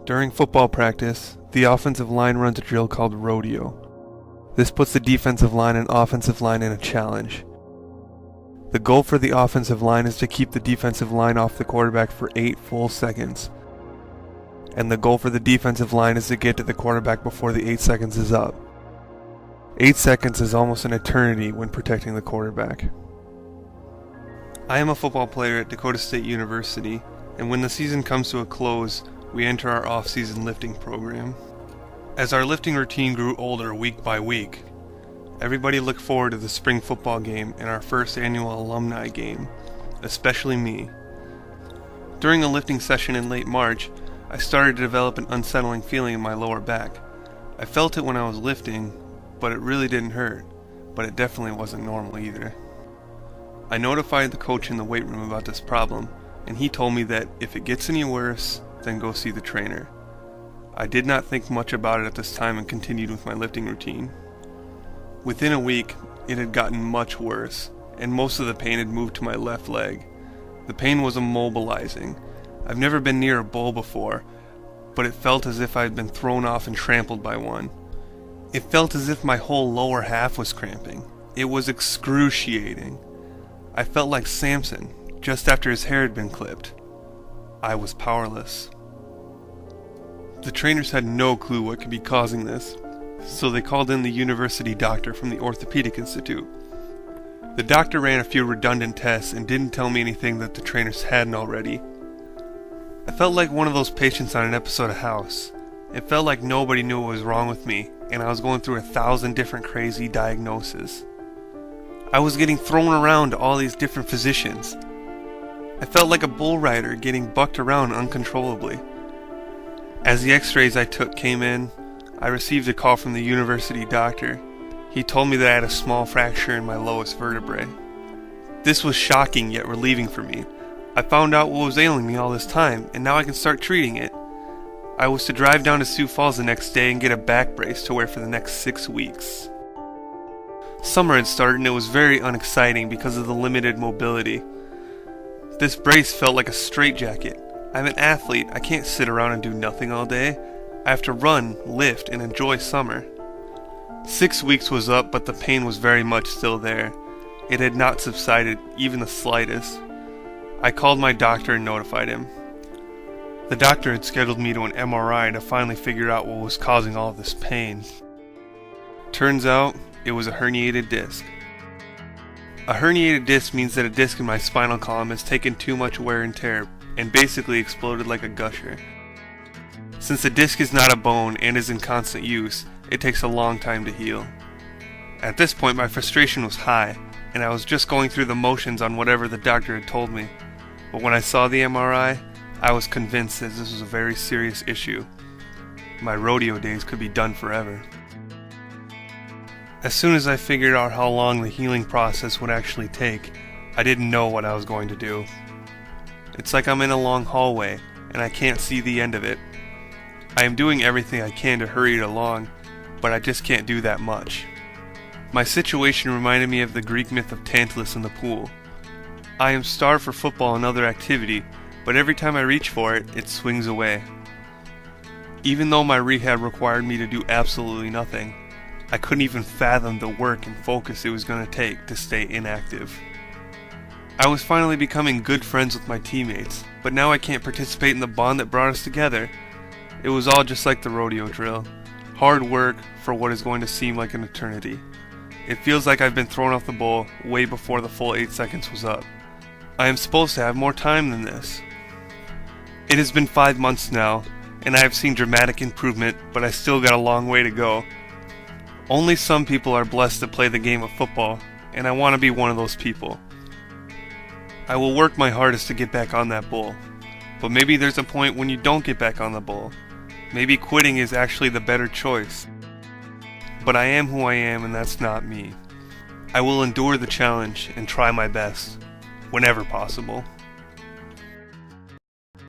During football practice, the offensive line runs a drill called rodeo. This puts the defensive line and offensive line in a challenge. The goal for the offensive line is to keep the defensive line off the quarterback for 8 full seconds. And the goal for the defensive line is to get to the quarterback before the 8 seconds is up. 8 seconds is almost an eternity when protecting the quarterback. I am a football player at Dakota State University, and when the season comes to a close, we enter our off-season lifting program. As our lifting routine grew older week by week, everybody looked forward to the spring football game and our first annual alumni game, especially me. During a lifting session in late March, I started to develop an unsettling feeling in my lower back. I felt it when I was lifting, but it really didn't hurt, but it definitely wasn't normal either. I notified the coach in the weight room about this problem, and he told me that if it gets any worse, then go see the trainer. I did not think much about it at this time and continued with my lifting routine. Within a week, it had gotten much worse, and most of the pain had moved to my left leg. The pain was immobilizing. I've never been near a bull before, but it felt as if I had been thrown off and trampled by one. It felt as if my whole lower half was cramping. It was excruciating. I felt like Samson, just after his hair had been clipped. I was powerless. The trainers had no clue what could be causing this, so they called in the university doctor from the Orthopedic Institute. The doctor ran a few redundant tests and didn't tell me anything that the trainers hadn't already. I felt like one of those patients on an episode of House. It felt like nobody knew what was wrong with me, and I was going through 1,000 different crazy diagnoses. I was getting thrown around to all these different physicians. I felt like a bull rider getting bucked around uncontrollably. As the x-rays I took came in, I received a call from the university doctor. He told me that I had a small fracture in my lowest vertebrae. This was shocking yet relieving for me. I found out what was ailing me all this time, and now I can start treating it. I was to drive down to Sioux Falls the next day and get a back brace to wear for the next 6 weeks. Summer had started and it was very unexciting because of the limited mobility. This brace felt like a straitjacket. I'm an athlete. I can't sit around and do nothing all day. I have to run, lift, and enjoy summer. 6 weeks was up, but the pain was very much still there. It had not subsided, even the slightest. I called my doctor and notified him. The doctor had scheduled me to an MRI to finally figure out what was causing all of this pain. Turns out, it was a herniated disc. A herniated disc means that a disc in my spinal column has taken too much wear and tear and basically exploded like a gusher. Since the disc is not a bone and is in constant use, it takes a long time to heal. At this point, my frustration was high, and I was just going through the motions on whatever the doctor had told me. But when I saw the MRI, I was convinced that this was a very serious issue. My rodeo days could be done forever. As soon as I figured out how long the healing process would actually take, I didn't know what I was going to do. It's like I'm in a long hallway, and I can't see the end of it. I am doing everything I can to hurry it along, but I just can't do that much. My situation reminded me of the Greek myth of Tantalus in the pool. I am starved for football and other activity, but every time I reach for it, it swings away. Even though my rehab required me to do absolutely nothing, I couldn't even fathom the work and focus it was going to take to stay inactive. I was finally becoming good friends with my teammates, but now I can't participate in the bond that brought us together. It was all just like the rodeo drill. Hard work for what is going to seem like an eternity. It feels like I've been thrown off the bull way before the full 8 seconds was up. I am supposed to have more time than this. It has been 5 months now, and I have seen dramatic improvement, but I still got a long way to go. Only some people are blessed to play the game of football, and I want to be one of those people. I will work my hardest to get back on that bull, but maybe there's a point when you don't get back on the bull. Maybe quitting is actually the better choice. But I am who I am, and that's not me. I will endure the challenge and try my best, whenever possible.